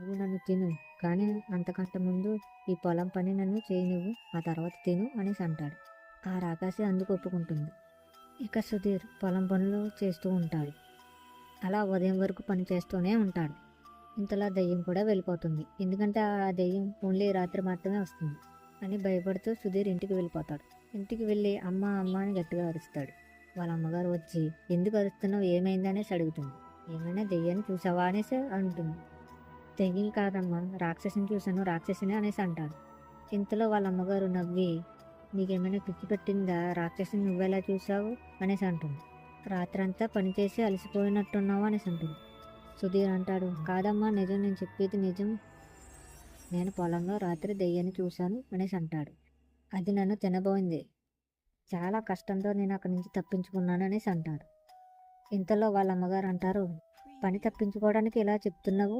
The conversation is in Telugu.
నువ్వు నన్ను తిను, కానీ అంతకంటే ముందు ఈ పొలం పని నన్ను చేయనివ్వు, ఆ తర్వాత తిను అనేసి అంటాడు. ఆ రాకాసి అందుకు ఒప్పుకుంటుంది. ఇక సుధీర్ పొలం పనులు చేస్తూ ఉంటాడు. అలా ఉదయం వరకు పని చేస్తూనే ఉంటాడు. ఇంతలో దెయ్యం కూడా వెళ్ళిపోతుంది. ఎందుకంటే ఆ దెయ్యం ఓన్లీ రాత్రి మాత్రమే వస్తుంది అని భయపడుతూ సుధీర్ ఇంటికి వెళ్ళిపోతాడు. ఇంటికి వెళ్ళి అమ్మ అమ్మ అని గట్టిగా అరుస్తాడు. వాళ్ళ అమ్మగారు వచ్చి ఎందుకు అరుస్తున్నావు, ఏమైంది అనేసి అడుగుతుంది. ఏమైనా దెయ్యాన్ని చూసావా అనేసి అంటుంది. దెయ్యం కాదమ్మా, రాక్షసిని చూశాను, రాక్షసిని అనేసి అంటాడు. ఇంతలో వాళ్ళ అమ్మగారు నవ్వి నీకేమైనా పిచ్చి పెట్టిందా, రాక్షసిని నువ్వెలా చూసావు అనేసి అంటుంది. రాత్రంతా పనిచేసి అలసిపోయినట్టున్నావు అనేసి అంటుంది. సుధీర్ అంటాడు, కాదమ్మా నిజం, నేను చెప్పేది నిజం, నేను పొలంలో రాత్రి దెయ్యాన్ని చూశాను అనేసి అంటాడు. అది నన్ను తినబోయింది, చాలా కష్టంతో నేను అక్కడి నుంచి తప్పించుకున్నాను అనేసి అంటాడు. ఇంతలో వాళ్ళ అమ్మగారు అంటారు, పని తప్పించుకోవడానికి ఇలా చెప్తున్నావు,